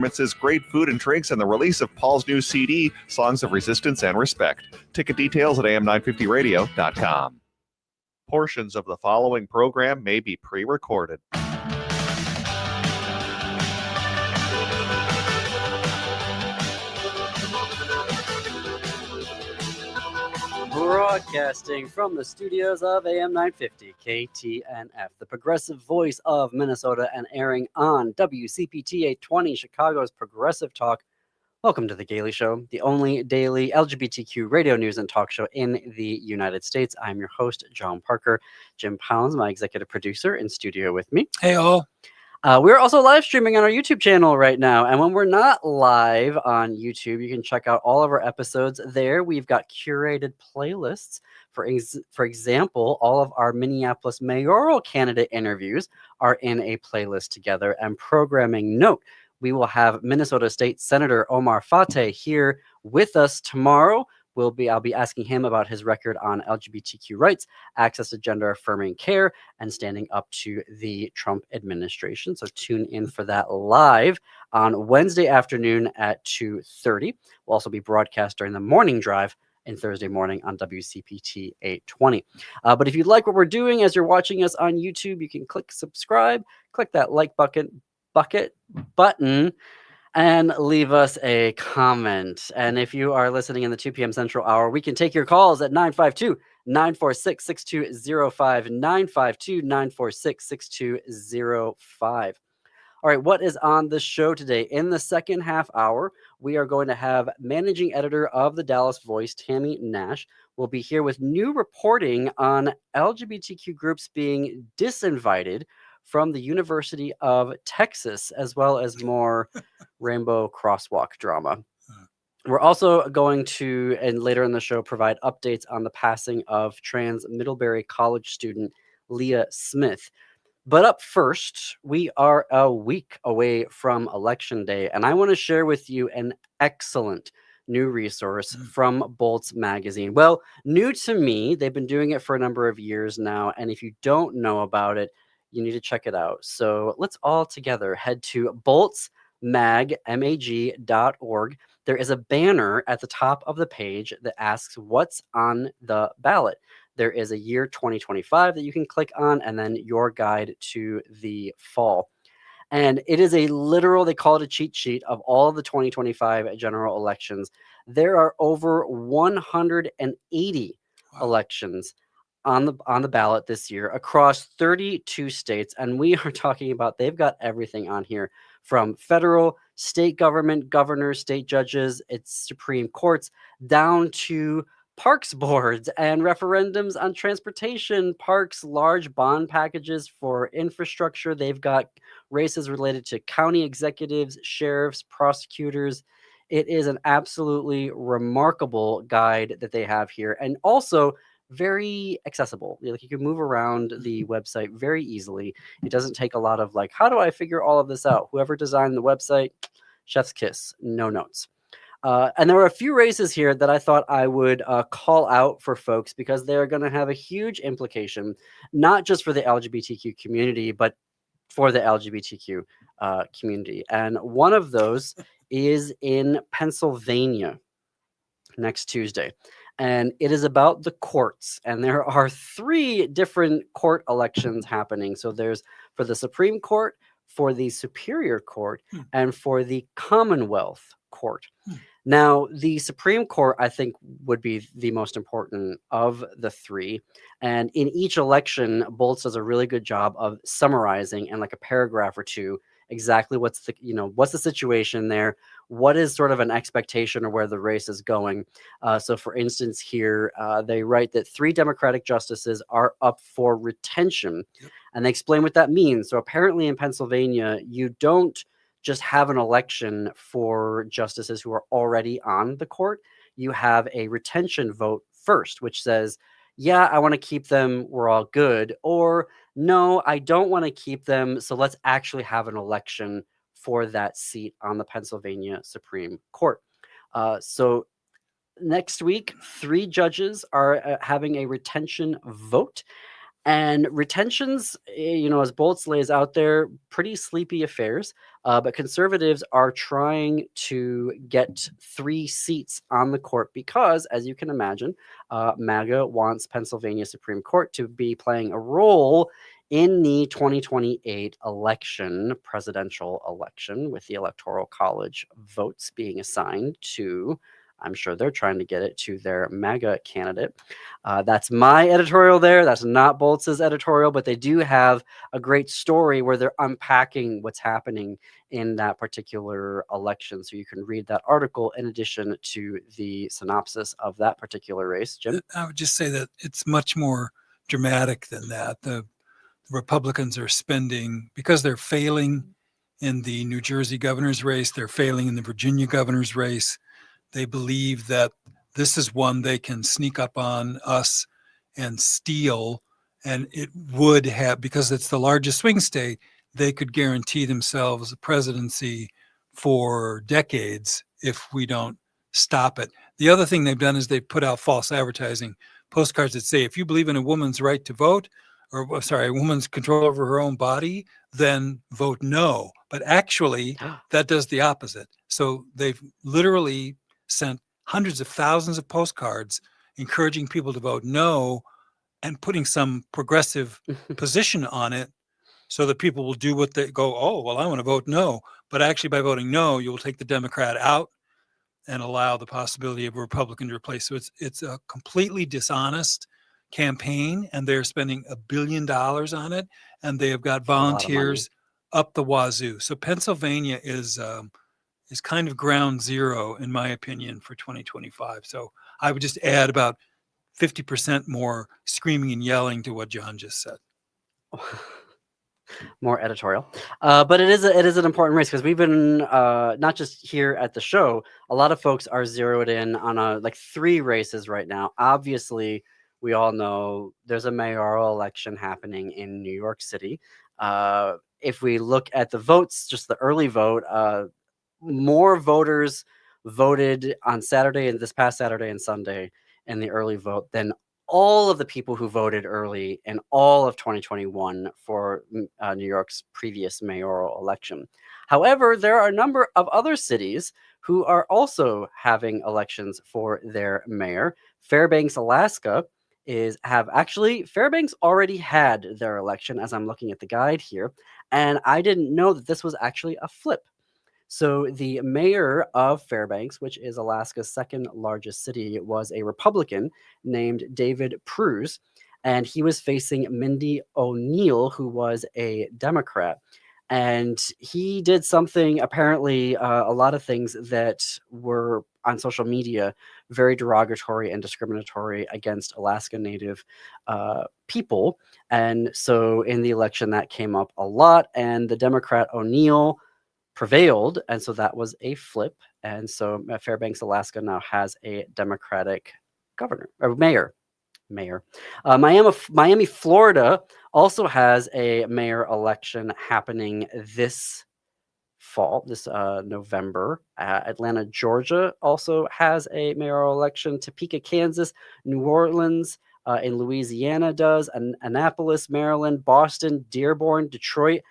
Performances, great food and drinks, and the release of Paul's new CD, Songs of Resistance and Respect. Ticket details at am950radio.com. Portions of the following program may be pre-recorded. Broadcasting from the studios of AM 950 KTNF, the progressive voice of Minnesota, and airing on WCPT 820, Chicago's Progressive Talk. Welcome to The Gailey Show, the only daily LGBTQ radio news and talk show in the United States. I'm your host, John Parker. Jim Pounds, my executive producer, in studio with me. Hey, all. We're also live streaming on our YouTube channel right now. And when we're not live on YouTube, you can check out all of our episodes there. We've got curated playlists. For example, all of our Minneapolis mayoral candidate interviews are in a playlist together. And programming note, we will have Minnesota State Senator Omar Fateh here with us tomorrow. I'll be asking him about his record on LGBTQ rights, access to gender-affirming care, and standing up to the Trump administration. So tune in for that live on Wednesday afternoon at 2:30. We'll also be broadcast during the morning drive and Thursday morning on WCPT 820. But if you like what we're doing as you're watching us on YouTube, you can click subscribe, click that like button, and leave us a comment. And if you are listening in the 2 p.m. Central Hour, we can take your calls at 952-946-6205, 952-946-6205. All right, what is on the show today? In the second half hour, we are going to have managing editor of the Dallas Voice, Tammye Nash. We'll be here with new reporting on LGBTQ groups being disinvited from the University of Texas, as well as more rainbow crosswalk drama. We're also going to, and later in the show, provide updates on the passing of trans Middlebury College student Leah Smith. But up first, we are a week away from Election Day, and I want to share with you an excellent new resource from Bolts Magazine. Well, new to me, they've been doing it for a number of years now, and if you don't know about it, you need to check it out. So let's all together head to boltsmag.org. There is a banner at the top of the page that asks what's on the ballot. There is a year 2025 that you can click on, and then your guide to the fall. And it is a literal, they call it a cheat sheet of all of the 2025 general elections. There are over 180 elections on the ballot this year across 32 states. And we are talking about, they've got everything on here from federal, state government, governors, state judges, its Supreme Courts, down to parks boards and referendums on transportation, parks, large bond packages for infrastructure. They've got races related to county executives, sheriffs, prosecutors. It is an absolutely remarkable guide that they have here. And also very accessible. Like, you can move around the website very easily. It doesn't take a lot of how do I figure all of this out? Whoever designed the website, chef's kiss, no notes. And there are a few races here that I thought I would call out for folks because they're going to have a huge implication, not just for the LGBTQ community, but for the LGBTQ community. And one of those is in Pennsylvania next Tuesday. And it is about the courts. And there are 3 different court elections happening. So there's for the Supreme Court, for the Superior Court, and for the Commonwealth Court. Now, the Supreme Court, I think, would be the most important of the 3. And in each election, Bolts does a really good job of summarizing in like a paragraph or two exactly what's the situation there, what is sort of an expectation or where the race is going. So for instance, here they write that 3 Democratic justices are up for retention, and they explain what that means. So apparently in Pennsylvania, you don't just have an election for justices who are already on the court. You have a retention vote first, which says, yeah, I want to keep them, we're all good, or no, I don't want to keep them, so let's actually have an election for that seat on the Pennsylvania Supreme Court. So next week, 3 judges are having a retention vote. And retentions, as Bolts lays out there, pretty sleepy affairs. But conservatives are trying to get 3 seats on the court because, as you can imagine, MAGA wants Pennsylvania Supreme Court to be playing a role in the 2028 presidential election, with the Electoral College votes being assigned to, I'm sure they're trying to get it to their MAGA candidate. That's my editorial there. That's not Boltz's editorial, but they do have a great story where they're unpacking what's happening in that particular election. So you can read that article in addition to the synopsis of that particular race. Jim? I would just say that it's much more dramatic than that. The Republicans are spending, because they're failing in the New Jersey governor's race, they're failing in the Virginia governor's race. They believe that this is one they can sneak up on us and steal. And it would have, because it's the largest swing state, they could guarantee themselves a presidency for decades if we don't stop it. The other thing they've done is they've put out false advertising postcards that say, if you believe in a woman's right to vote, or sorry, a woman's control over her own body, then vote no. But actually, that does the opposite. So they've literally sent hundreds of thousands of postcards encouraging people to vote no and putting some progressive position on it so that people will do what they go, oh, well, I want to vote no. But actually, by voting no, you will take the Democrat out and allow the possibility of a Republican to replace. So it's a completely dishonest campaign, and they're spending $1 billion on it, and they have got volunteers up the wazoo. So Pennsylvania is kind of ground zero, in my opinion, for 2025. So I would just add about 50% more screaming and yelling to what John just said. More editorial, but it is an important race because we've been not just here at the show. A lot of folks are zeroed in on 3 races right now. Obviously, we all know there's a mayoral election happening in New York City. If we look at the votes, just the early vote, more voters voted on Saturday and this past Saturday and Sunday in the early vote than all of the people who voted early in all of 2021 for New York's previous mayoral election. However, there are a number of other cities who are also having elections for their mayor. Fairbanks, Alaska Fairbanks already had their election, as I'm looking at the guide here, and I didn't know that this was actually a flip. So the mayor of Fairbanks, which is Alaska's second largest city, was a Republican named David Pruse, and he was facing Mindy O'Neill, who was a Democrat. And he did something, apparently, a lot of things that were on social media very derogatory and discriminatory against Alaska Native people. And so in the election, that came up a lot. And the Democrat O'Neill prevailed, and so that was a flip. And so Fairbanks, Alaska now has a Democratic governor or mayor. Miami, Florida also has a mayor election happening this fall, this November. Atlanta, Georgia also has a mayoral election. Topeka, Kansas, New Orleans in Louisiana does, Annapolis, Maryland, Boston, Dearborn, Detroit.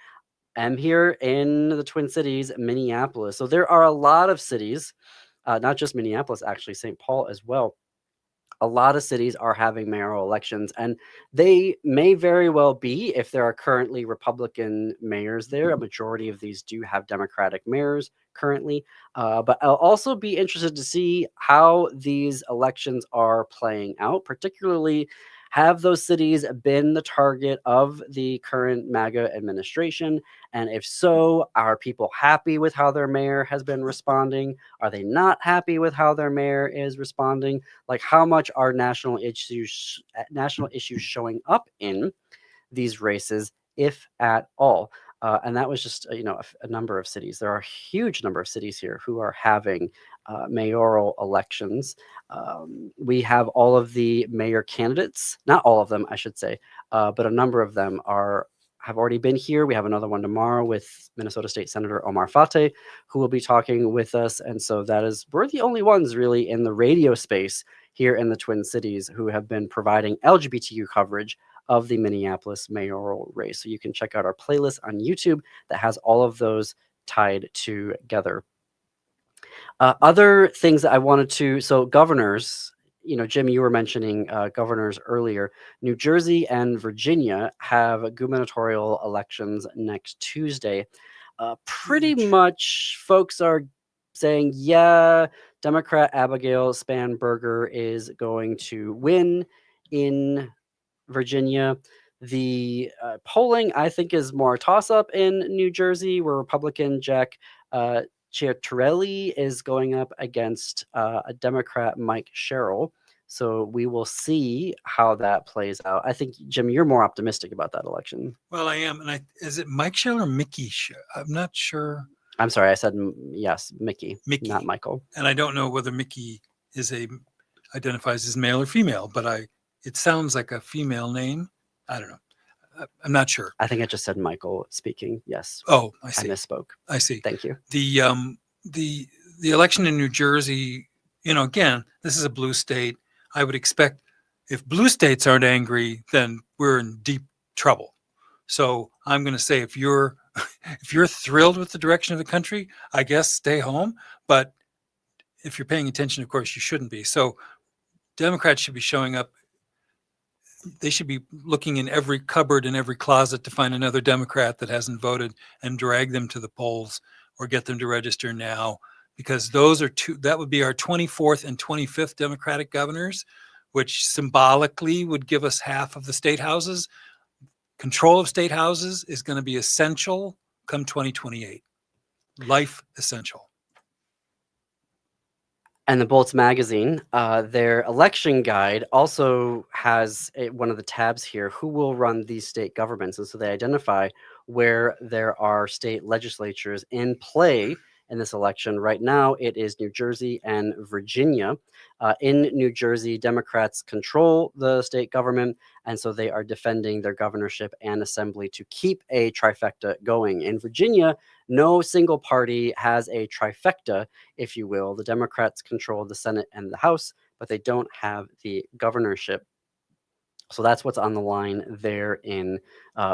I'm here in the Twin Cities, Minneapolis. So there are a lot of cities, not just Minneapolis, actually, St. Paul as well. A lot of cities are having mayoral elections, and they may very well be, if there are currently Republican mayors there. A majority of these do have Democratic mayors currently. But I'll also be interested to see how these elections are playing out, particularly have those cities been the target of the current MAGA administration? And if so, are people happy with how their mayor has been responding? Are they not happy with how their mayor is responding? Like, how much are national issues showing up in these races, if at all? And that was just a number of cities. There are a huge number of cities here who are having mayoral elections. We have all of the mayor candidates, not all of them, I should say, but a number of them have already been here. We have another one tomorrow with Minnesota State Senator Omar Fateh, who will be talking with us. And so we're the only ones really in the radio space here in the Twin Cities who have been providing LGBTQ coverage of the Minneapolis mayoral race. So you can check out our playlist on YouTube that has all of those tied together. Other things that I wanted to, so governors, Jim, you were mentioning governors earlier. New Jersey and Virginia have gubernatorial elections next Tuesday. Pretty much folks are saying, yeah, Democrat Abigail Spanberger is going to win in Virginia. The polling, I think, is more toss-up in New Jersey, where Republican Jack Ciattarelli is going up against a Democrat, Mike Sherrill. So we will see how that plays out. I think, Jim, you're more optimistic about that election. Well, I am. And is it Mike Sherrill or Mickey? I'm not sure. I'm sorry, I said yes, Mickey, not Michael. And I don't know whether Mickey identifies as male or female, but it sounds like a female name. I don't know. I'm not sure. I think I just said Michael speaking. Yes. Oh, I see. I misspoke. I see. Thank you. The election in New Jersey, again, this is a blue state. I would expect if blue states aren't angry, then we're in deep trouble. So I'm going to say if you're thrilled with the direction of the country, I guess stay home. But if you're paying attention, of course, you shouldn't be. So Democrats should be showing up. They should be looking in every cupboard and every closet to find another Democrat that hasn't voted and drag them to the polls or get them to register now, because that would be our 24th and 25th Democratic governors, which symbolically would give us half of the state houses. Control of state houses is going to be essential come 2028. Life essential. And the Bolts magazine, their election guide also has one of the tabs here, who will run these state governments. And so they identify where there are state legislatures in play in this election. Right now, it is New Jersey and Virginia. In New Jersey, Democrats control the state government, and so they are defending their governorship and assembly to keep a trifecta going. In Virginia, no single party has a trifecta, if you will. The Democrats control the Senate and the House, but they don't have the governorship. So that's what's on the line there in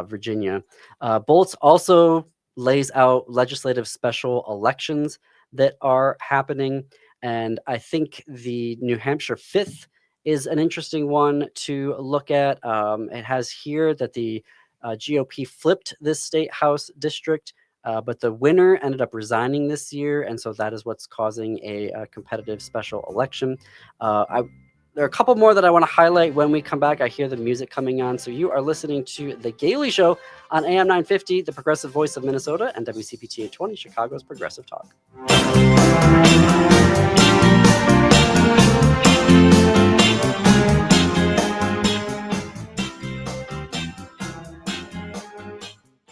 Virginia. Bolts also lays out legislative special elections that are happening. And I think the New Hampshire 5th is an interesting one to look at. It has here that the GOP flipped this state house district, but the winner ended up resigning this year. And so that is what's causing a competitive special election. There are a couple more that I want to highlight when we come back. I hear the music coming on. So you are listening to The Gailey Show on AM 950, the progressive voice of Minnesota, and WCPT 820, Chicago's Progressive Talk.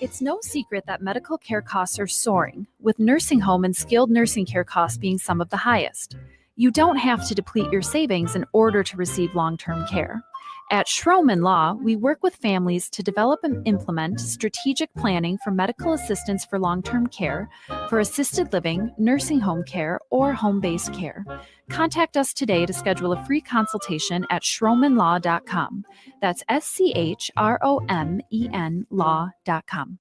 It's no secret that medical care costs are soaring, with nursing home and skilled nursing care costs being some of the highest. You don't have to deplete your savings in order to receive long-term care. At Schroman Law, we work with families to develop and implement strategic planning for medical assistance for long-term care, for assisted living, nursing home care, or home-based care. Contact us today to schedule a free consultation at schromenlaw.com. That's SCHROMEN law.com.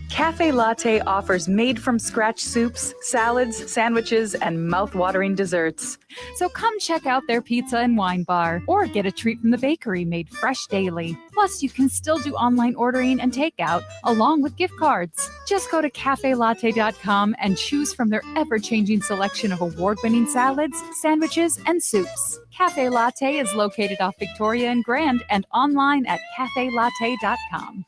Cafe Latte offers made-from-scratch soups, salads, sandwiches, and mouth-watering desserts. So come check out their pizza and wine bar, or get a treat from the bakery made fresh daily. Plus, you can still do online ordering and takeout, along with gift cards. Just go to cafelatte.com and choose from their ever-changing selection of award-winning salads, sandwiches, and soups. Cafe Latte is located off Victoria and Grand and online at cafelatte.com.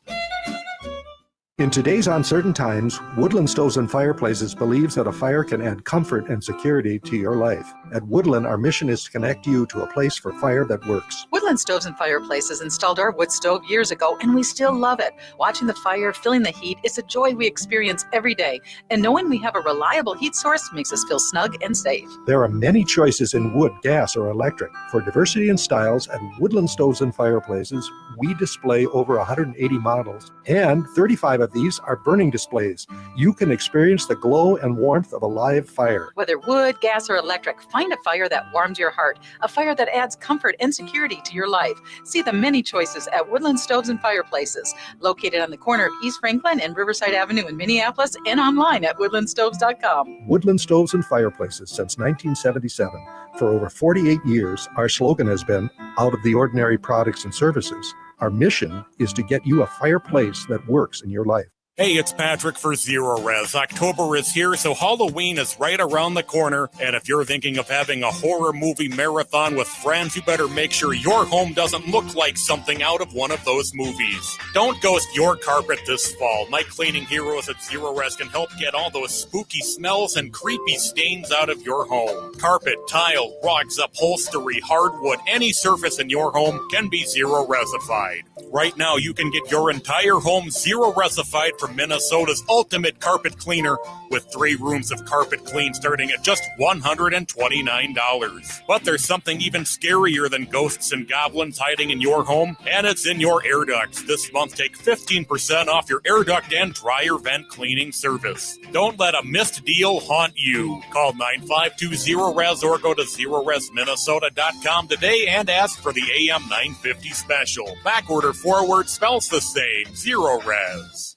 In today's uncertain times, Woodland Stoves and Fireplaces believes that a fire can add comfort and security to your life. At Woodland, our mission is to connect you to a place for fire that works. Woodland Stoves and Fireplaces installed our wood stove years ago, and we still love it. Watching the fire, feeling the heat, is a joy we experience every day. And knowing we have a reliable heat source makes us feel snug and safe. There are many choices in wood, gas, or electric. For diversity in styles, at Woodland Stoves and Fireplaces, we display over 180 models, and 35 of of these are burning displays. You can experience the glow and warmth of a live fire. Whether wood, gas, or electric, find a fire that warms your heart, a fire that adds comfort and security to your life. See the many choices at Woodland Stoves and Fireplaces, located on the corner of East Franklin and Riverside Avenue in Minneapolis, and online at woodlandstoves.com. Woodland Stoves and Fireplaces since 1977. For over 48 years, our slogan has been, out of the ordinary products and services. Our mission is to get you a fireplace that works in your life. Hey, it's Patrick for Zero Res. October is here, so Halloween is right around the corner. And if you're thinking of having a horror movie marathon with friends, you better make sure your home doesn't look like something out of one of those movies. Don't ghost your carpet this fall. My cleaning heroes at Zero Res can help get all those spooky smells and creepy stains out of your home. Carpet, tile, rugs, upholstery, hardwood, any surface in your home can be Zero Resified. Right now, you can get your entire home Zero Resified for Minnesota's ultimate carpet cleaner, with 3 rooms of carpet clean starting at just $129. But there's something even scarier than ghosts and goblins hiding in your home, and it's in your air ducts. This month, take 15% off your air duct and dryer vent cleaning service. Don't let a missed deal haunt you. Call 9520-RES or go to ZeroResMinnesota.com today and ask for the AM 950 special. Backorder forward spells the same. Zero Res.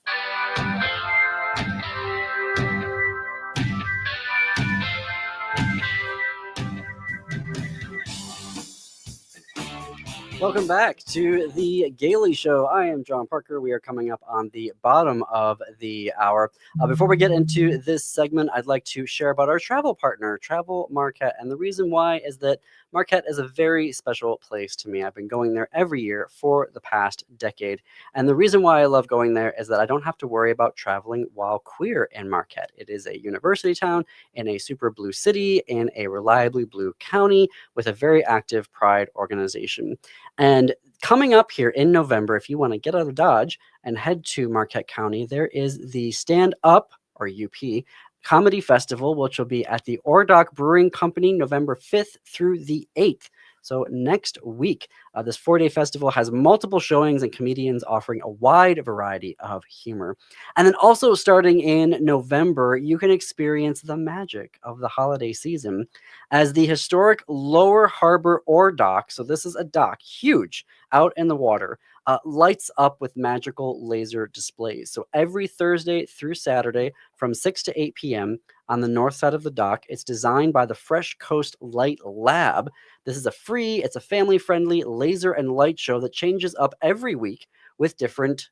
Welcome back to the Gailey Show. I am John Parker. We are coming up on the bottom of the hour. Before we get into this segment, I'd like to share about our travel partner, Travel Marquette. And the reason why is that Marquette is a very special place to me. I've been going there every year for the past decade. And the reason why I love going there is that I don't have to worry about traveling while queer in Marquette. It is a university town in a super blue city in a reliably blue county with a very active pride organization. And coming up here in November, if you want to get out of Dodge and head to Marquette County, there is the Stand Up, or UP, Comedy Festival, which will be at the Ordock Brewing Company November 5th through the 8th. So next week, this 4-day festival has multiple showings and comedians offering a wide variety of humor. And then also starting in November, you can experience the magic of the holiday season as the historic Lower Harbor Ore Dock, so this is a dock, huge, out in the water, lights up with magical laser displays. So every Thursday through Saturday from 6 to 8 p.m. on the north side of the dock, it's designed by the Fresh Coast Light Lab. This is it's a family-friendly laser and light show that changes up every week with different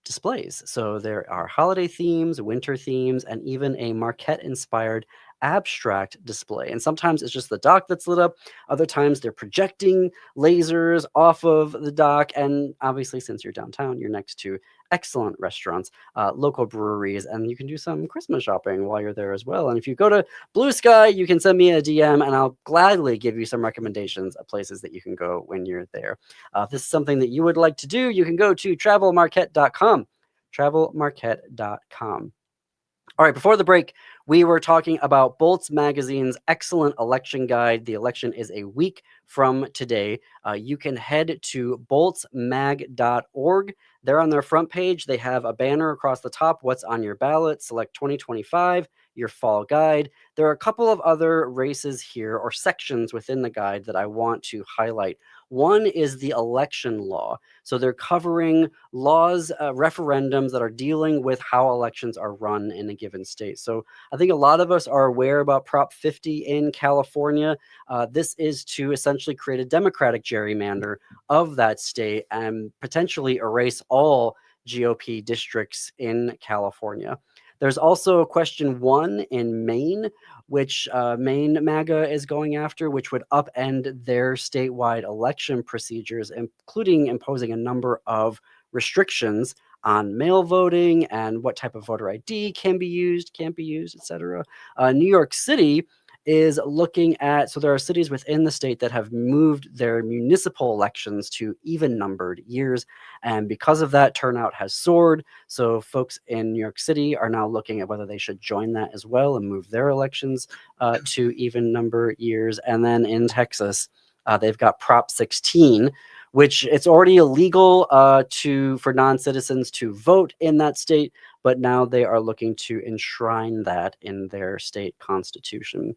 displays. So there are holiday themes, winter themes, and even a Marquette-inspired abstract display. And sometimes it's just the dock that's lit up. Other times they're projecting lasers off of the dock. And obviously, since you're downtown, you're next to excellent restaurants, local breweries, and you can do some Christmas shopping while you're there as well. And if you go to Blue Sky, you can send me a DM and I'll gladly give you some recommendations of places that you can go when you're there. If this is something that you would like to do, you can go to travelmarquette.com. Travelmarquette.com. All right, before the break, we were talking about Bolts Magazine's excellent election guide. The election is a week from today. You can head to boltsmag.org. There on their front page, they have a banner across the top, what's on your ballot, select 2025, your fall guide. There are a couple of other races here or sections within the guide that I want to highlight. One is the election law. So they're covering laws, referendums that are dealing with how elections are run in a given state. So I think a lot of us are aware about Prop 50 in California. This is to essentially create a Democratic gerrymander of that state and potentially erase all GOP districts in California. There's also question 1 in Maine, which Maine MAGA is going after, which would upend their statewide election procedures, including imposing a number of restrictions on mail voting and what type of voter ID can be used, can't be used, etc. New York City is looking at, so there are cities within the state that have moved their municipal elections to even numbered years. And because of that, turnout has soared. So folks in New York City are now looking at whether they should join that as well and move their elections to even number years. And then in Texas, they've got Prop 16, which it's already illegal for non-citizens to vote in that state, but now they are looking to enshrine that in their state constitution.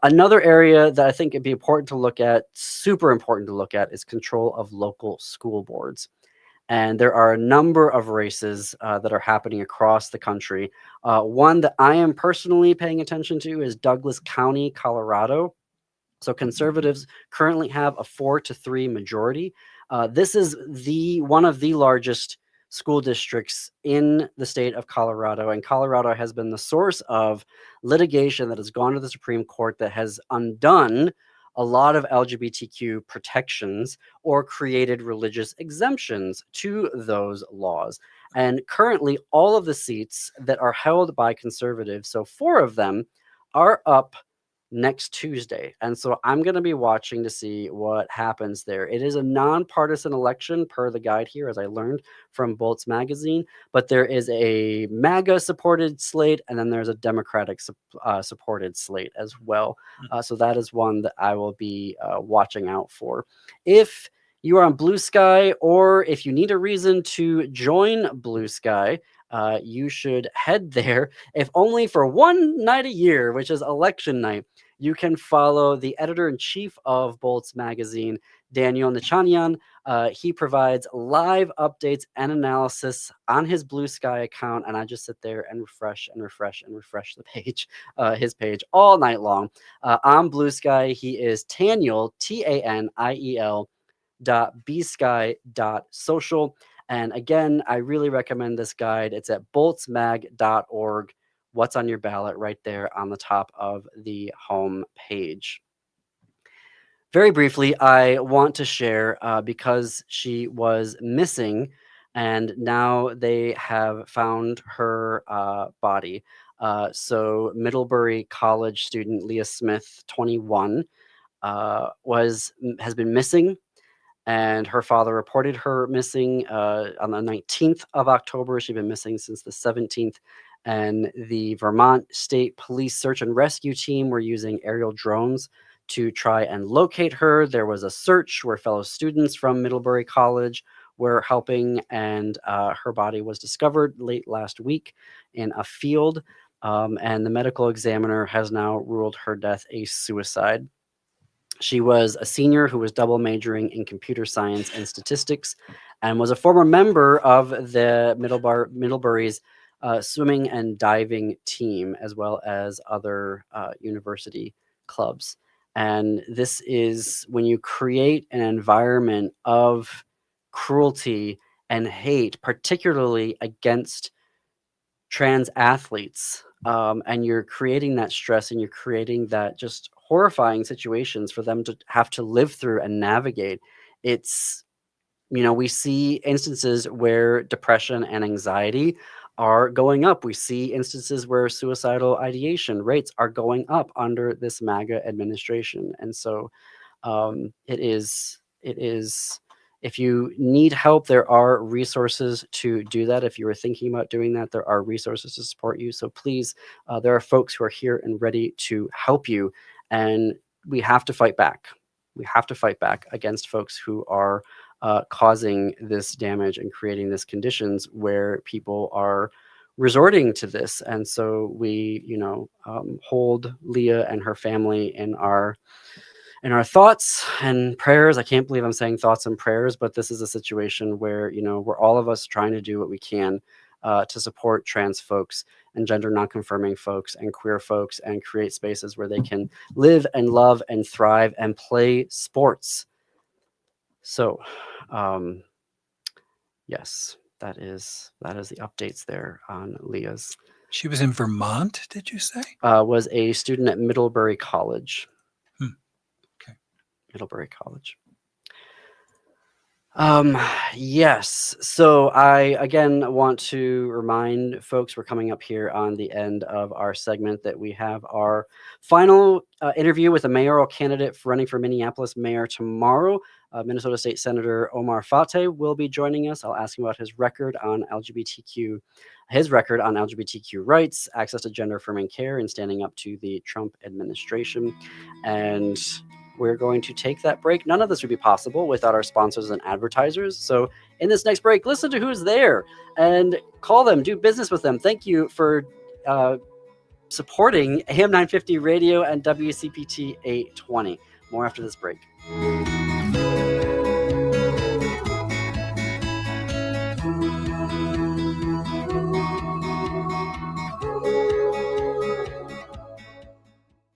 Another area that I think it'd be important to look at, super important to look at, is control of local school boards. And there are a number of races that are happening across the country. One that I am personally paying attention to is Douglas County, Colorado. So conservatives currently have a 4-3 majority. This is one of the largest school districts in the state of Colorado, and Colorado has been the source of litigation that has gone to the Supreme Court that has undone a lot of LGBTQ protections or created religious exemptions to those laws. And currently, all of the seats that are held by conservatives, so 4 of them, are up next Tuesday. And so I'm going to be watching to see what happens there. It is a nonpartisan election per the guide here, as I learned from Bolts Magazine, but there is a MAGA supported slate, and then there's a Democratic supported slate as well. So that is one that I will be watching out for. If you are on Blue Sky, or if you need a reason to join Blue Sky, you should head there, if only for one night a year, which is election night. You can follow the editor-in-chief of Bolts Magazine, Daniel Nichanian. He provides live updates and analysis on his Blue Sky account, and I just sit there and refresh the page, his page, all night long. On Blue Sky, he is Taniel, Taniel, .bsky.social. And again, I really recommend this guide. It's at boltsmag.org. What's on your ballot right there on the top of the home page. Very briefly, I want to share because she was missing and now they have found her body. So Middlebury College student Leah Smith, 21, has been missing. And her father reported her missing on the 19th of October. She'd been missing since the 17th. And the Vermont State Police Search and Rescue Team were using aerial drones to try and locate her. There was a search where fellow students from Middlebury College were helping, and her body was discovered late last week in a field. And the medical examiner has now ruled her death a suicide. She was a senior who was double majoring in computer science and statistics, and was a former member of the Middlebury's swimming and diving team, as well as other university clubs. And this is when you create an environment of cruelty and hate, particularly against trans athletes, and you're creating that stress, and you're creating that just horrifying situations for them to have to live through and navigate. It's, we see instances where depression and anxiety are going up. We see instances where suicidal ideation rates are going up under this MAGA administration. And so it is, if you need help, there are resources to do that. If you are thinking about doing that, there are resources to support you. So please, there are folks who are here and ready to help you. And we have to fight back. We have to fight back against folks who are causing this damage and creating these conditions where people are resorting to this. And so we, hold Leah and her family in our thoughts and prayers. I can't believe I'm saying thoughts and prayers, but this is a situation where, we're all of us trying to do what we can to support trans folks and gender nonconforming folks and queer folks, and create spaces where they can live and love and thrive and play sports. So, yes, that is the updates there on Leah's. She was in Vermont, did you say? Was a student at Middlebury College. Okay. Middlebury College. Yes. So I, again, want to remind folks, we're coming up here on the end of our segment, that we have our final interview with a mayoral candidate for running for Minneapolis mayor tomorrow. Minnesota State Senator Omar Fateh will be joining us. I'll ask him about his record on LGBTQ rights, access to gender affirming care, and standing up to the Trump administration. And we're going to take that break. None of this would be possible without our sponsors and advertisers. So in this next break, listen to who's there and call them, do business with them. Thank you for supporting AM 950 Radio and WCPT 820. More after this break.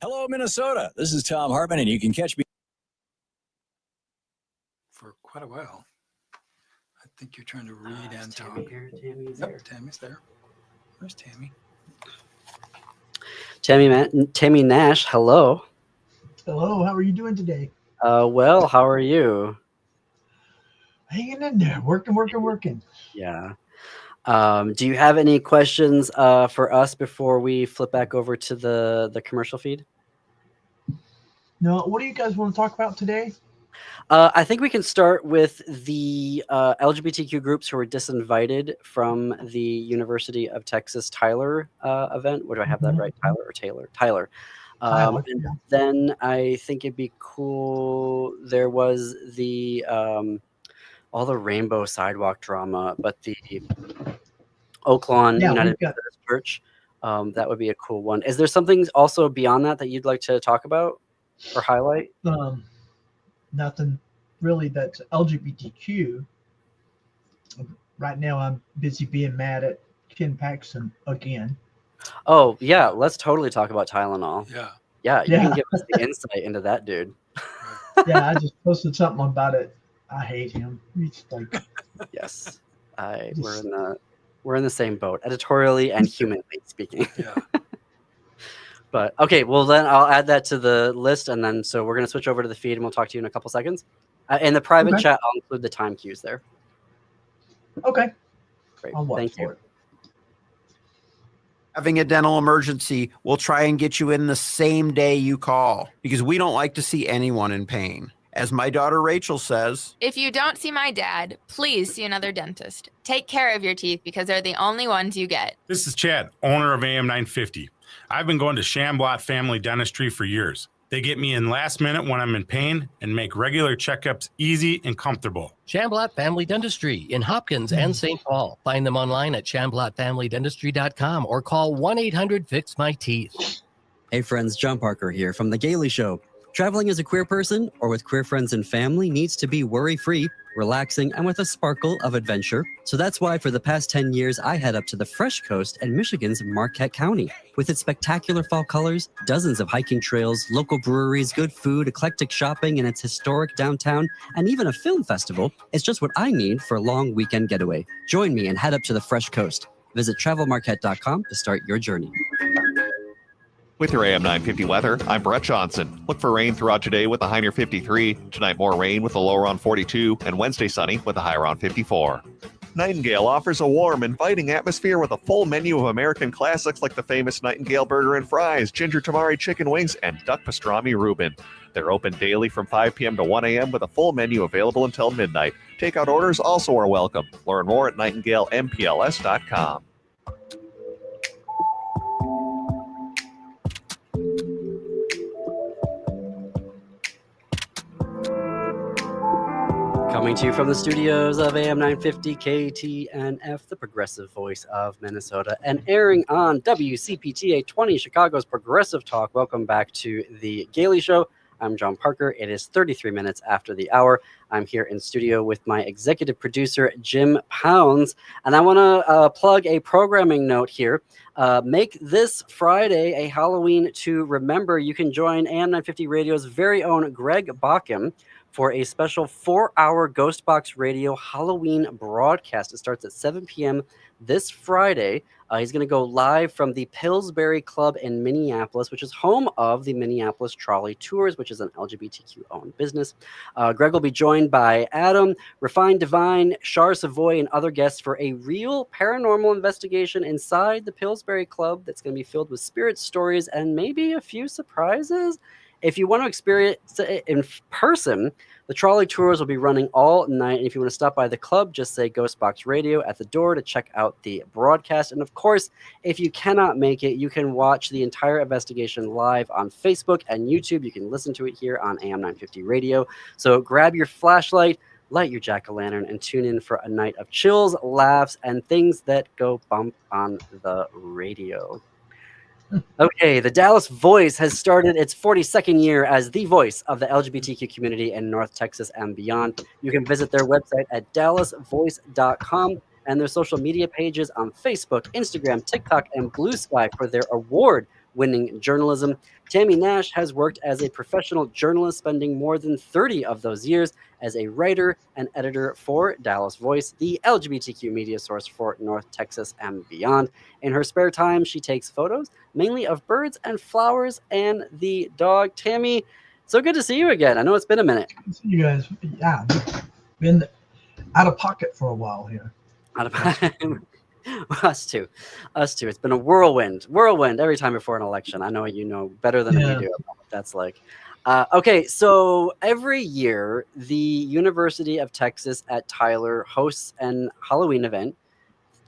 Hello, Minnesota. This is Tom Hartman, and you can catch me For quite a while. I think you're trying to read and talk. Tammy's Yep, there. Tammy's there. Where's Tammy? Tammye Nash, hello. Hello, how are you doing today? Well, how are you? Hanging in there, working. Yeah. Do you have any questions for us before we flip back over to the commercial feed? No, what do you guys want to talk about today? I think we can start with the LGBTQ groups who were disinvited from the University of Texas Tyler event. What do I have that right? Tyler or Taylor? Tyler. Tyler, And yeah. then I think it'd be cool. There was the all the rainbow sidewalk drama, but the Oaklawn Yeah, United we've got- Methodist Church. That would be a cool one. Is there something also beyond that you'd like to talk about or highlight? Nothing really that's LGBTQ. Right now, I'm busy being mad at Ken Paxton again. Oh yeah, let's totally talk about Tylenol. Yeah. Yeah, you Yeah. can give us the insight into that, dude. Yeah, I just posted something about it. I hate him. He's like, Yes, we're in the same boat, editorially and humanly speaking. Yeah. But okay, well then I'll add that to the list, and then so we're gonna switch over to the feed, and we'll talk to you in a couple seconds. In the private Okay. chat, I'll include the time cues there. okay, Great, I'll watch thank for you. it. Having a dental emergency, we'll try and get you in the same day you call because we don't like to see anyone in pain. As my daughter Rachel says, if you don't see my dad, please see another dentist. Take care of your teeth because they're the only ones you get. This is Chad, owner of AM 950. I've been going to Shamblat Family Dentistry for years. They get me in last minute when I'm in pain and make regular checkups easy and comfortable. Shamblat Family Dentistry in Hopkins and St. Paul. Find them online at shamblatfamilydentistry.com or call 1-800-FIX-MY-TEETH. Hey friends, John Parker here from The Gailey Show. Traveling as a queer person or with queer friends and family needs to be worry-free, relaxing, and with a sparkle of adventure. So that's why for the past 10 years, I head up to the Fresh Coast and Michigan's Marquette County. With its spectacular fall colors, dozens of hiking trails, local breweries, good food, eclectic shopping, and its historic downtown, and even a film festival, it's just what I need for a long weekend getaway. Join me and head up to the Fresh Coast. Visit travelmarquette.com to start your journey. With your AM 950 weather, I'm Brett Johnson. Look for rain throughout today with a high near 53. Tonight, more rain with a low around 42. And Wednesday, sunny with a high around 54. Nightingale offers a warm, inviting atmosphere with a full menu of American classics like the famous Nightingale Burger and Fries, Ginger Tamari Chicken Wings, and Duck Pastrami Reuben. They're open daily from 5 p.m. to 1 a.m. with a full menu available until midnight. Takeout orders also are welcome. Learn more at nightingalempls.com. Coming to you from the studios of AM 950 KTNF, the progressive voice of Minnesota, and airing on WCPT 820, Chicago's Progressive Talk. Welcome back to the Gailey Show. I'm John Parker. It is 33 minutes after the hour. I'm here in studio with my executive producer, Jim Pounds, and I want to plug a programming note here. Make this Friday a Halloween to remember. You can join AM 950 Radio's very own Greg Bacham for a special 4-hour Ghost Box Radio Halloween broadcast. It starts at 7 p.m. this Friday. He's going to go live from the Pillsbury Club in Minneapolis, which is home of the Minneapolis Trolley Tours, which is an LGBTQ-owned business. Greg will be joined by Adam, Refined Divine, Shar Savoy, and other guests for a real paranormal investigation inside the Pillsbury Club that's going to be filled with spirit stories and maybe a few surprises. If you want to experience it in person, the trolley tours will be running all night. And if you want to stop by the club, just say Ghostbox Radio at the door to check out the broadcast. And of course, if you cannot make it, you can watch the entire investigation live on Facebook and YouTube. You can listen to it here on AM 950 Radio. So grab your flashlight, light your jack-o'-lantern, and tune in for a night of chills, laughs, and things that go bump on the radio. Okay, the Dallas Voice has started its 42nd year as the voice of the LGBTQ community in North Texas and beyond. You can visit their website at dallasvoice.com and their social media pages on Facebook, Instagram, TikTok, and Blue Sky for their award-winning journalism. Tammye Nash has worked as a professional journalist, spending more than 30 of those years as a writer and editor for Dallas Voice, the LGBTQ media source for North Texas and beyond. In her spare time, she takes photos, mainly of birds and flowers and the dog. Tammye, so good to see you again. I know it's been a minute. See you guys. Yeah, been out of pocket for a while here. Out of pocket. Us too. It's been a whirlwind every time before an election. I know you know better than we do what that's like. Okay, so every year the University of Texas at Tyler hosts an Halloween event,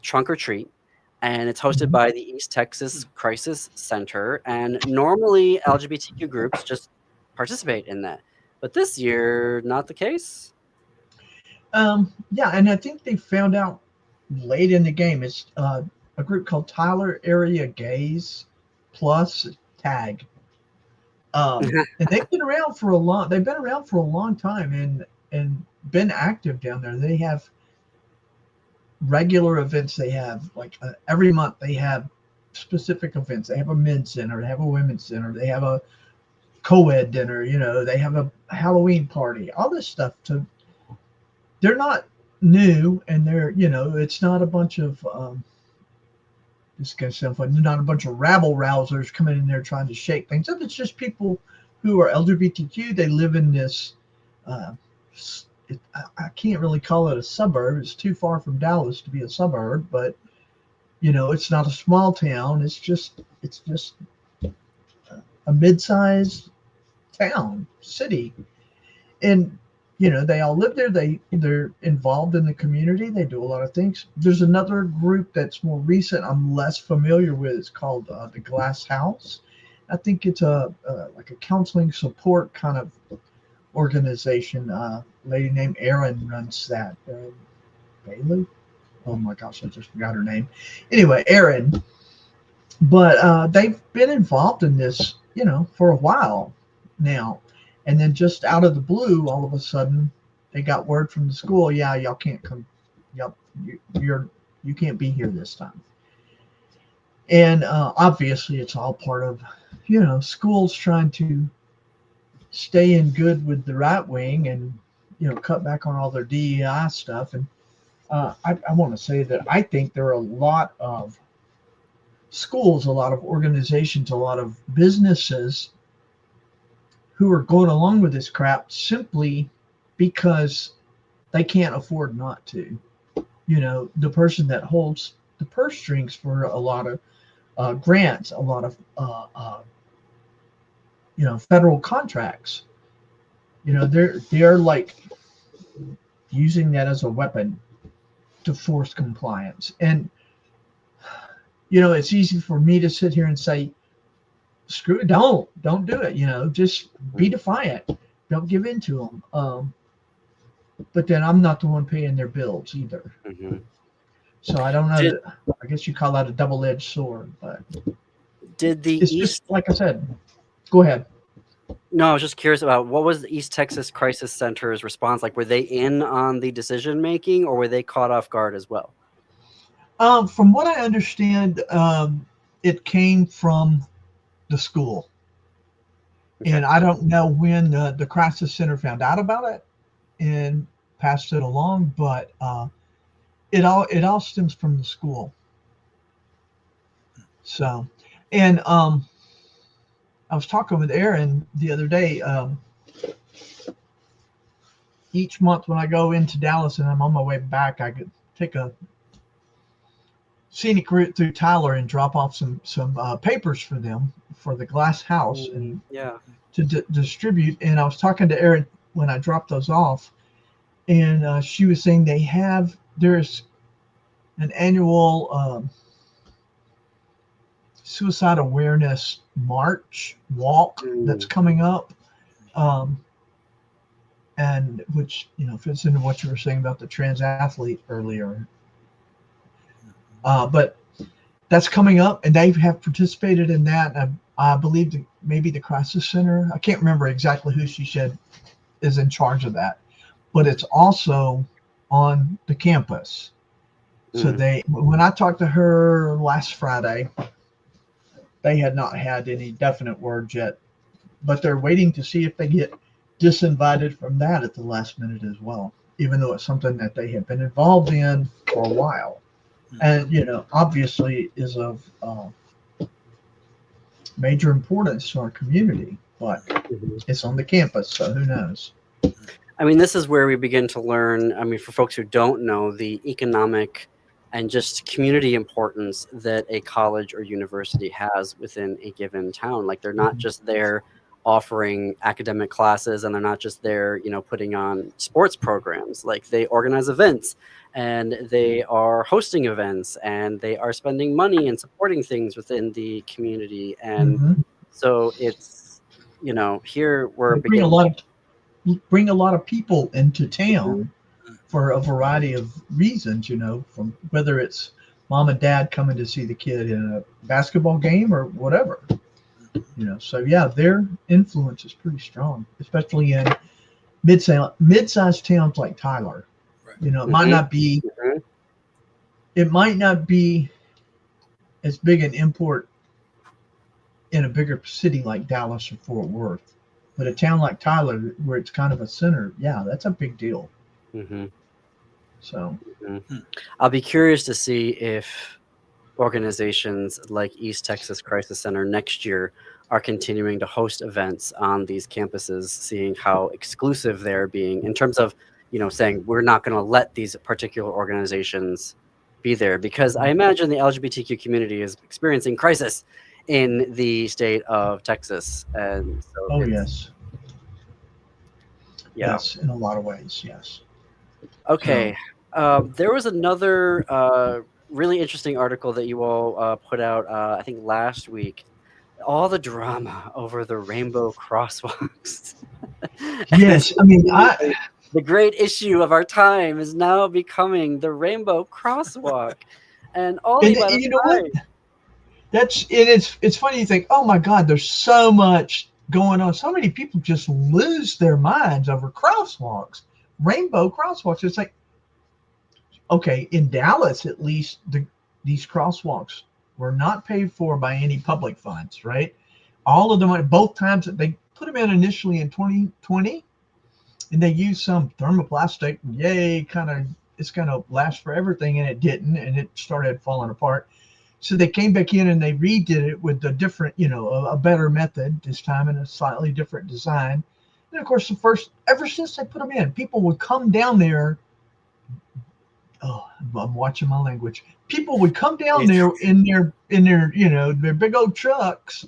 Trunk or Treat, and it's hosted by the East Texas Crisis Center. And normally LGBTQ groups just participate in that, but this year not the case. Yeah, and I think they found out late in the game. It's a group called Tyler Area Gays Plus Tag. And they've been around for a long time and been active down there. They have regular events. They have like every month they have specific events. They have a men's center, they have a women's center, they have a co-ed dinner, they have a Halloween party, all this stuff. They're not new, and they're, it's not a bunch of this is gonna sound funny, not a bunch of rabble rousers coming in there trying to shake things up. It's just people who are LGBTQ. They live in this I can't really call it a suburb. It's too far from Dallas to be a suburb, but it's not a small town. It's just a mid-sized town, city, and they all live there. They're involved in the community. They do a lot of things. There's another group that's more recent I'm less familiar with. It's called the Glass House. I think it's like a counseling support kind of organization. A lady named Erin runs that. Bailey? Oh my gosh, I just forgot her name. Anyway, Erin. But they've been involved in this, for a while now. And then just out of the blue, all of a sudden, they got word from the school, yeah, y'all can't come. Yep, you can't be here this time. And obviously, it's all part of, schools trying to stay in good with the right wing and, cut back on all their DEI stuff. And I want to say that I think there are a lot of schools, a lot of organizations, a lot of businesses who are going along with this crap simply because they can't afford not to. The person that holds the purse strings for a lot of grants, a lot of federal contracts, they're like using that as a weapon to force compliance. And it's easy for me to sit here and say, screw it, don't do it, just be defiant, don't give in to them. But then I'm not the one paying their bills either. So I don't know, I guess you call that a double-edged sword, but it's just like I said. Go ahead. No, I was just curious about what was the East Texas Crisis Center's response like? Were they in on the decision making, or were they caught off guard as well? From what I understand, it came from the school. Okay. And I don't know when the Crisis Center found out about it and passed it along, but it all stems from the school. So, and I was talking with Erin the other day. Each month when I go into Dallas and I'm on my way back, I could take a scenic route through Tyler and drop off some papers for them for the Glass House. And to distribute. And I was talking to Erin when I dropped those off, and she was saying there's an annual suicide awareness walk that's coming up, and which fits into what you were saying about the trans athlete earlier. But that's coming up, and they have participated in that. I believe maybe the crisis center. I can't remember exactly who she said is in charge of that, but it's also on the campus. So when I talked to her last Friday, they had not had any definite words yet, but they're waiting to see if they get disinvited from that at the last minute as well, even though it's something that they have been involved in for a while. And, obviously is of major importance to our community, but it's on the campus, so who knows? I mean, this is where we begin to learn, for folks who don't know, the economic and just community importance that a college or university has within a given town. Like, they're not just there offering academic classes, and they're not just there, putting on sports programs. Like, they organize events, and they are hosting events, and they are spending money and supporting things within the community. And so it's, here we're bring a lot of people into town for a variety of reasons, from whether it's mom and dad coming to see the kid in a basketball game or whatever, So yeah, their influence is pretty strong, especially in mid-sized towns like Tyler. It might not be, it might not be as big an import in a bigger city like Dallas or Fort Worth, but a town like Tyler, where it's kind of a center, yeah, that's a big deal. So I'll be curious to see if organizations like East Texas Crisis Center next year are continuing to host events on these campuses, seeing how exclusive they're being in terms of, saying we're not going to let these particular organizations be there, because I imagine the LGBTQ community is experiencing crisis in the state of Texas. And so yes, in a lot of ways, yes. Okay. There was another really interesting article that you all put out, I think last week. All the drama over the rainbow crosswalks. Yes, the great issue of our time is now becoming the rainbow crosswalk, and all the what? It's funny, you think, oh my God, there's so much going on. So many people just lose their minds over crosswalks, rainbow crosswalks. It's like, okay, in Dallas, at least these crosswalks were not paid for by any public funds, right? All of them, both times that they put them in initially in 2020, and they used some thermoplastic, it's going to last for everything, and it didn't, and it started falling apart. So they came back in and they redid it with a different, a better method this time and a slightly different design. And of course, ever since they put them in, people would come down there. Oh, I'm watching my language. People would come down there in their their big old trucks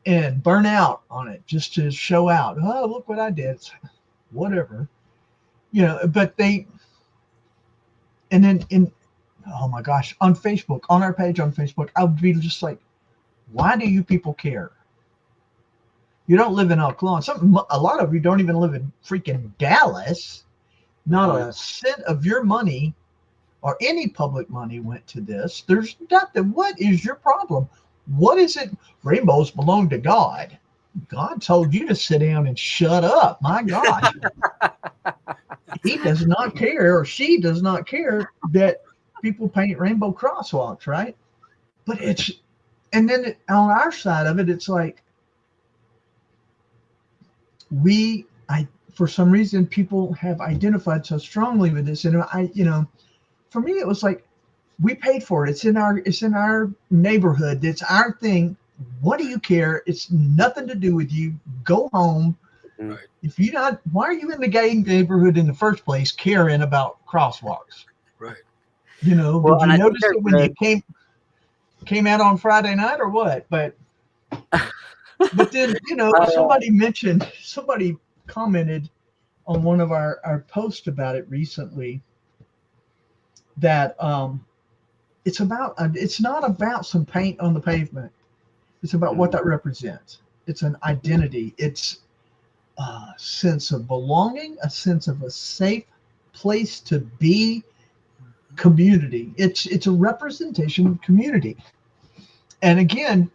and burn out on it just to show out. Oh, look what I did. It's like, whatever, but and then oh my gosh, on Facebook, on our page on Facebook, I would be just like, why do you people care? You don't live in Elk Lawn. A lot of you don't even live in freaking Dallas. Not a cent of your money or any public money went to this. There's nothing. What is your problem? What is it? Rainbows belong to God. God told you to sit down and shut up. My gosh. He does not care, or she does not care that people paint rainbow crosswalks, right? But and then on our side of it, it's like for some reason, people have identified so strongly with this. And for me, it was like, we paid for it. It's in our neighborhood. It's our thing. What do you care? It's nothing to do with you. Go home. Right. If you're not, why are you in the gay neighborhood in the first place caring about crosswalks? Right. Did you notice it when you came out on Friday night or what? But But then, somebody commented on one of our posts about it recently that it's not about some paint on the pavement. It's about what that represents. It's an identity. It's a sense of belonging, a sense of a safe place to be, community. It's a representation of community. And again,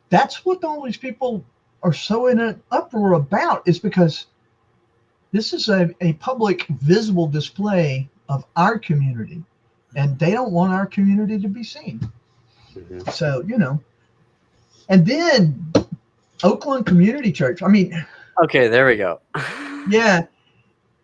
that's what all these people are so in an uproar about, is because this is a public, visible display of our community, and they don't want our community to be seen. Mm-hmm. So, and then Oakland Community Church. I mean, okay, there we go. Yeah,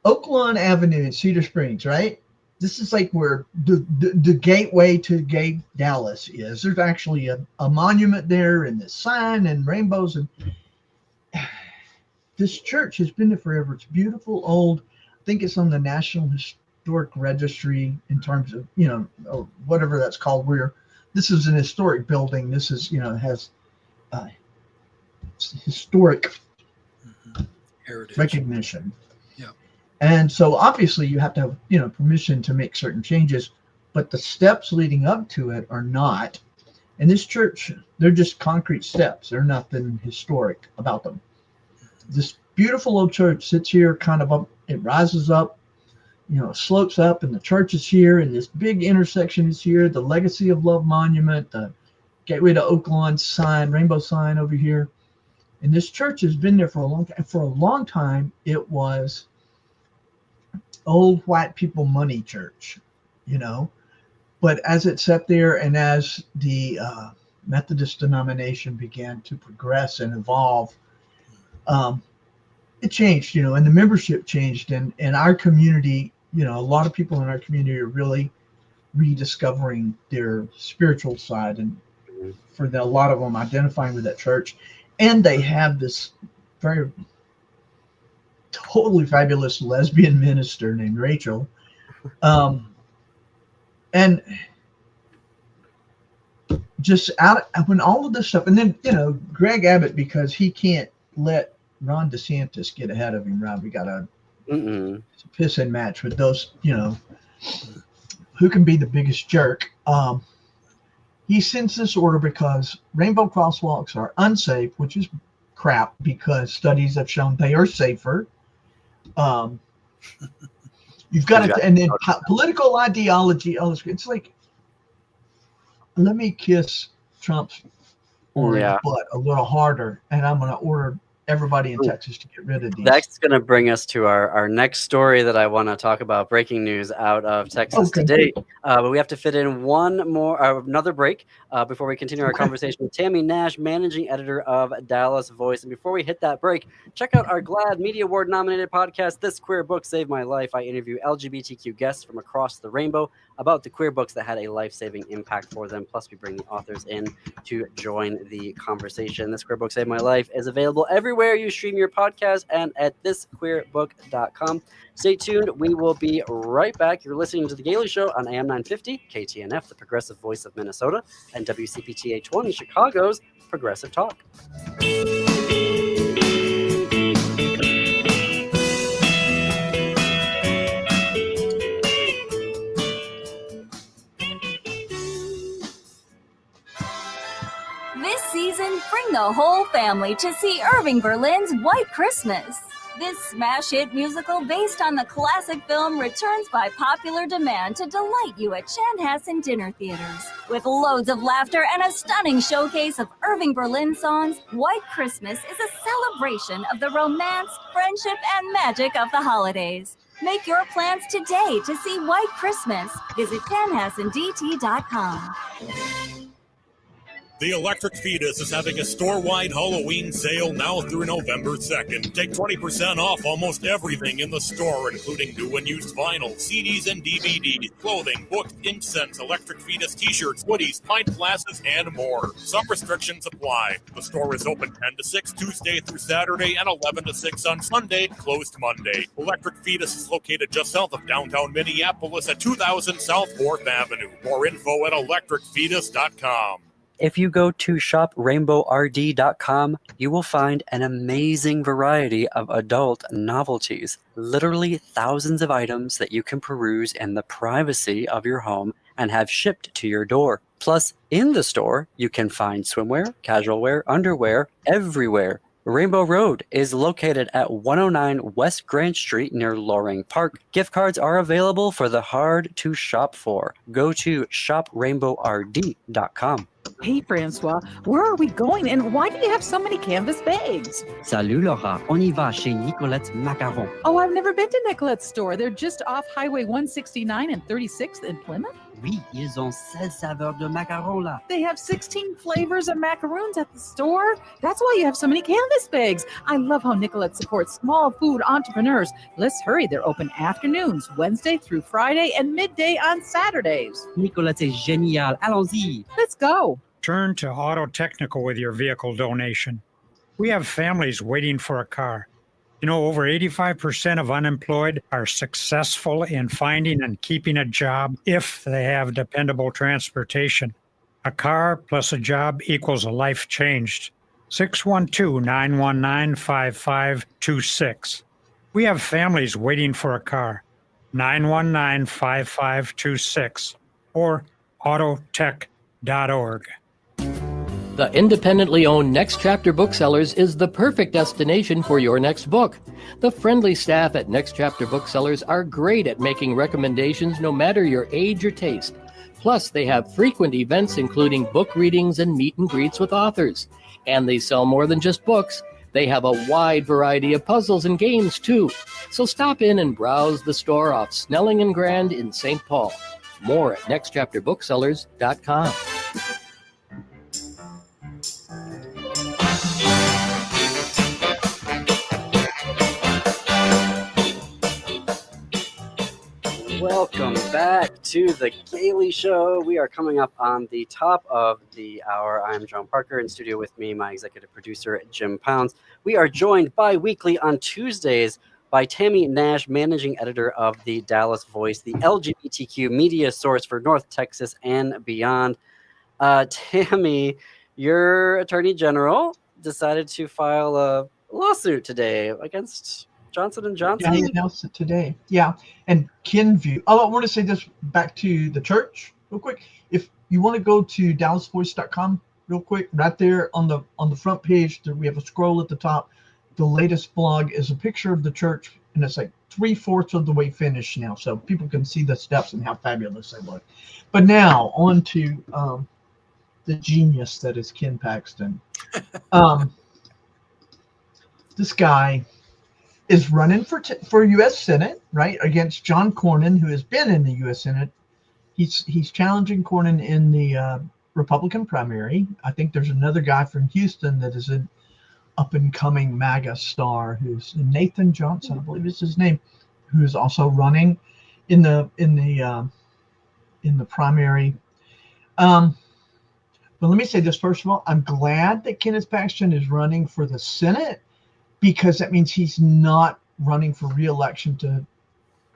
Oakland Avenue in Cedar Springs, right? This is like where the gateway to gay Dallas is. There's actually a monument there and this sign and rainbows. And this church has been there forever. It's beautiful, old. I think it's on the National Historic Registry in terms of, or whatever that's called, where this is an historic building. This is, has historic heritage recognition. Yeah. And so obviously you have to have, permission to make certain changes, but the steps leading up to it are not. And this church, they're just concrete steps. They're nothing historic about them. This beautiful old church sits here kind of up, it rises up, slopes up, and the church is here, and this big intersection is here, the Legacy of Love Monument, the Gateway to Oakland sign, rainbow sign over here. And this church has been there for a long time. For a long time, it was old white people money church, But as it sat there and as the Methodist denomination began to progress and evolve, it changed, and the membership changed. And our community, a lot of people in our community are really rediscovering their spiritual side. And for a lot of them identifying with that church. And they have this very totally fabulous lesbian minister named Rachel. And just when all of this stuff, and then, Greg Abbott, because he can't let Ron DeSantis get ahead of him, Rob, we got a piss and match with those, who can be the biggest jerk. He sends this order because rainbow crosswalks are unsafe, which is crap, because studies have shown they are safer. You've got to, and then political ideology. It's like, let me kiss Trump's orange butt a little harder, and I'm going to order everybody in Texas to get rid of these. That's going to bring us to our next story that I want to talk about, breaking news out of Texas today. But we have to fit in another break before we continue our conversation with Tammye Nash, managing editor of Dallas Voice. And before we hit that break, check out our GLAAD Media Award nominated podcast, This Queer Book Saved My Life. I interview LGBTQ guests from across the rainbow about the queer books that had a life-saving impact for them. Plus, we bring the authors in to join the conversation. This Queer Book Saved My Life is available everywhere you stream your podcast and at thisqueerbook.com. Stay tuned. We will be right back. You're listening to The Gailey Show on AM 950, KTNF, the progressive voice of Minnesota, and WCPT H1, Chicago's Progressive Talk. This season, bring the whole family to see Irving Berlin's White Christmas. This smash hit musical based on the classic film returns by popular demand to delight you at Chanhassen dinner theaters. With loads of laughter and a stunning showcase of Irving Berlin songs, White Christmas is a celebration of the romance, friendship, and magic of the holidays. Make your plans today to see White Christmas. Visit chanhassendt.com. The Electric Fetus is having a store-wide Halloween sale now through November 2nd. Take 20% off almost everything in the store, including new and used vinyl, CDs and DVDs, clothing, books, incense, Electric Fetus t-shirts, hoodies, pint glasses, and more. Some restrictions apply. The store is open 10 to 6 Tuesday through Saturday and 11 to 6 on Sunday, closed Monday. Electric Fetus is located just south of downtown Minneapolis at 2000 South 4th Avenue. More info at electricfetus.com. if you go to shoprainbowrd.com, you will find an amazing variety of adult novelties. Literally thousands of items that you can peruse in the privacy of your home and have shipped to your door. Plus, in the store, you can find swimwear, casual wear, underwear, everywhere. Rainbow Road is located at 109 West Grand Street near Loring Park. Gift cards are available for the hard to shop for. Go to shoprainbowrd.com. Hey, Francois, where are we going and why do you have so many canvas bags? Salut Laura, on y va chez Nicolette's Macarons. Oh, I've never been to Nicolette's store. They're just off Highway 169 and 36th in Plymouth. Oui, ils ont 16 saveurs de macarons là. They have 16 flavors of macaroons at the store. That's why you have so many canvas bags. I love how Nicolette supports small food entrepreneurs. Let's hurry. They're open afternoons, Wednesday through Friday, and midday on Saturdays. Nicolette est génial. Allons-y. Let's go. Turn to Auto Technical with your vehicle donation. We have families waiting for a car. You know, over 85% of unemployed are successful in finding and keeping a job if they have dependable transportation. A car plus a job equals a life changed. 612-919-5526. We have families waiting for a car. 919-5526 or autotech.org. The independently owned Next Chapter Booksellers is the perfect destination for your next book. The friendly staff at Next Chapter Booksellers are great at making recommendations no matter your age or taste. Plus, they have frequent events including book readings and meet and greets with authors. And they sell more than just books. They have a wide variety of puzzles and games, too. So stop in and browse the store off Snelling and Grand in St. Paul. More at nextchapterbooksellers.com. Welcome back to the Gailey Show. We are coming up on the top of the hour. I'm John Parker. In studio with me, my executive producer, Jim Pounds. We are joined bi-weekly on Tuesdays by Tammye Nash, managing editor of the Dallas Voice, the LGBTQ media source for North Texas and beyond. Tammye, your attorney general decided to file a lawsuit today against Johnson & Johnson? Yeah, he announced it today. Yeah, and Kenview. Oh, I want to say this back to the church real quick. If you want to go to dallasvoice.com real quick, right there on the front page, we have a scroll at the top. The latest blog is a picture of the church, and it's like 3/4 of the way finished now, so people can see the steps and how fabulous they look. But now on to the genius that is Ken Paxton. This guy is running for U.S. Senate, right, against John Cornyn, who has been in the U.S. Senate. He's challenging Cornyn in the Republican primary. I think there's another guy from Houston that is an up-and-coming MAGA star, who's Nathan Johnson, I believe is his name, who is also running in the primary. But let me say this first of all: I'm glad that Kenneth Paxton is running for the Senate, because that means he's not running for re-election to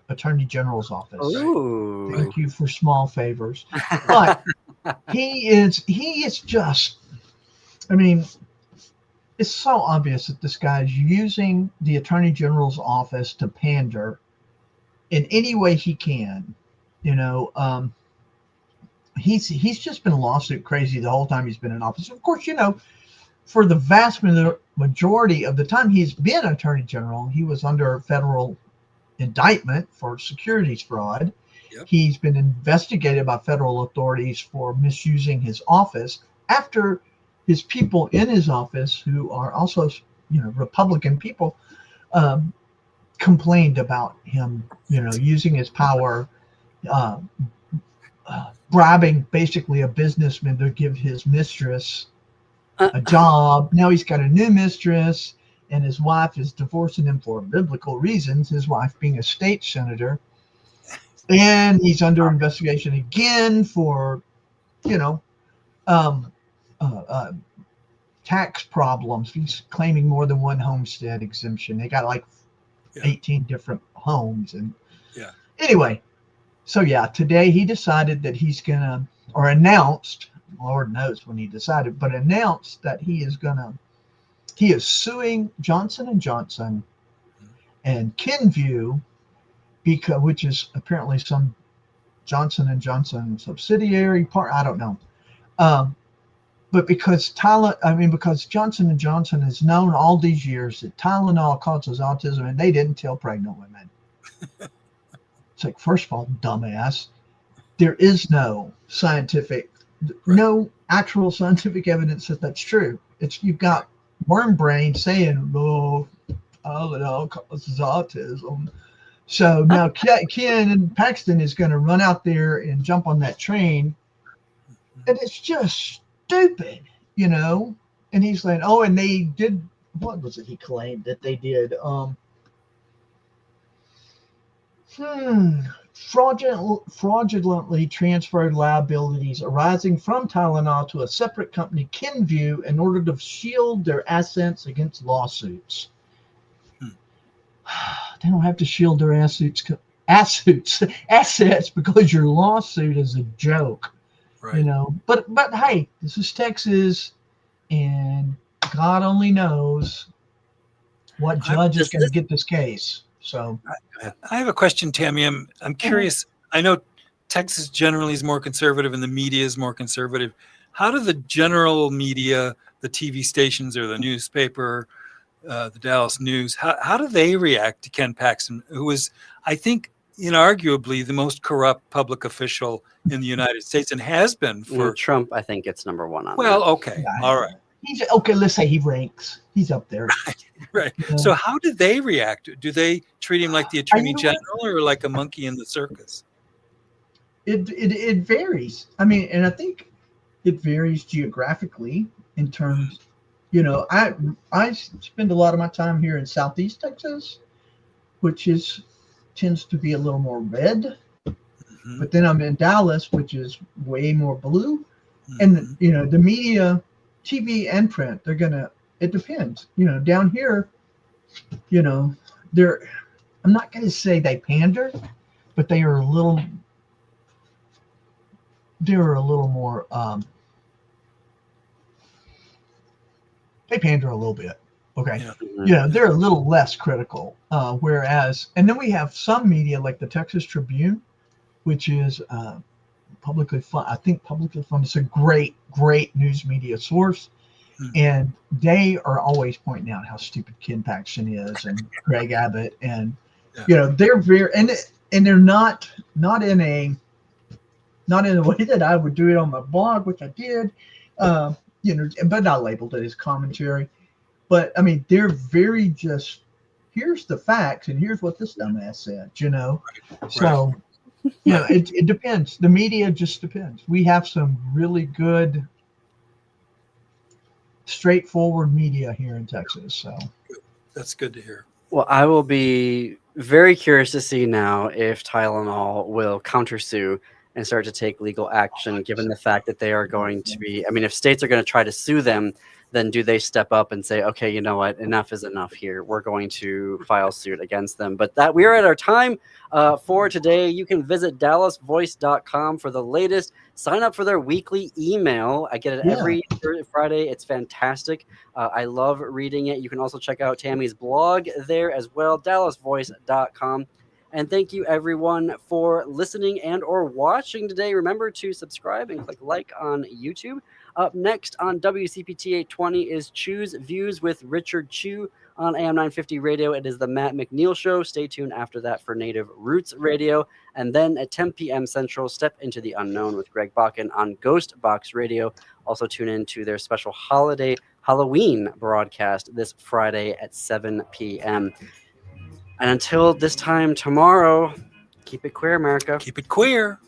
Attorney General's office. Ooh. Thank you for small favors. But he is just, I mean, it's so obvious that this guy is using the Attorney General's office to pander in any way he can. You know, he's just been lawsuit crazy the whole time he's been in office. Of course, you know, for the vast majority of the time he's been Attorney General, he was under federal indictment for securities fraud. Yep. He's been investigated by federal authorities for misusing his office after his people in his office, who are also, you know, Republican people, complained about him, you know, using his power, bribing basically a businessman to give his mistress a job. Now he's got a new mistress, and his wife is divorcing him for biblical reasons, his wife being a state senator. And he's under investigation again for, you know, tax problems. He's claiming more than one homestead exemption. They got like 18 different homes. And anyway, so yeah, today he decided that he's gonna, or announced Lord knows when he decided, but announced that he is suing Johnson & Johnson and Kenvue, which is apparently some Johnson & Johnson subsidiary part. I don't know. But because Johnson & Johnson has known all these years that Tylenol causes autism, and they didn't tell pregnant women. It's like, first of all, dumbass, there is no actual scientific evidence that that's true. You've got worm brain saying, "Oh, Tylenol causes autism." So now Ken and Paxton is going to run out there and jump on that train, and it's just stupid, and he's like, oh, and they did, what was it he claimed that they did? Fraudulently transferred liabilities arising from Tylenol to a separate company, Kenvue, in order to shield their assets against lawsuits. They don't have to shield their assets because your lawsuit is a joke. Right. But hey, this is Texas, and God only knows what judge is going to get this case. So I have a question, Tammye. I'm curious. I know Texas generally is more conservative and the media is more conservative. How do the general media, the TV stations or the newspaper, the Dallas News, how do they react to Ken Paxton, who is, I think, inarguably the most corrupt public official in the United States and has been for Trump? I think it's number one on well, that. okay. All right. He's okay. Let's say he ranks. He's up there. Right. So how do they react? Do they treat him like the attorney general or like a monkey in the circus? It varies. I mean, and I think it varies geographically in terms, I spend a lot of my time here in Southeast Texas, which tends to be a little more red. Mm-hmm. But then I'm in Dallas, which is way more blue. Mm-hmm. And the media, TV and print, it depends. Down here, I'm not going to say they pander, but they are a little more, they pander a little bit. Okay. Yeah. They're a little less critical. Whereas, and then we have some media like the Texas Tribune, which is publicly funded. I think publicly funded. It's a great news media source. And they are always pointing out how stupid Ken Paxton is and Greg Abbott. And, they're very, and they're not in a way that I would do it on my blog, which I did, but not labeled it as commentary. But I mean, they're very just, here's the facts and here's what this dumbass said, So, it depends. The media just depends. We have some really good, straightforward media here in Texas. So that's good to hear. Well, I will be very curious to see now if Tylenol will countersue and start to take legal action, given the fact that they are going to be, if states are going to try to sue them, then do they step up and say, okay, you know what, enough is enough here. We're going to file suit against them. But we are at our time for today. You can visit dallasvoice.com for the latest. Sign up for their weekly email. I get it every Friday. It's fantastic. I love reading it. You can also check out Tammy's blog there as well, dallasvoice.com. And thank you, everyone, for listening and or watching today. Remember to subscribe and click like on YouTube. Up next on WCPT 820 is Choose Views with Richard Chu on AM 950 Radio. It is the Matt McNeil Show. Stay tuned after that for Native Roots Radio. And then at 10 p.m. Central, Step into the Unknown with Greg Bakken on Ghost Box Radio. Also tune in to their special Halloween broadcast this Friday at 7 p.m. And until this time tomorrow, keep it queer, America. Keep it queer.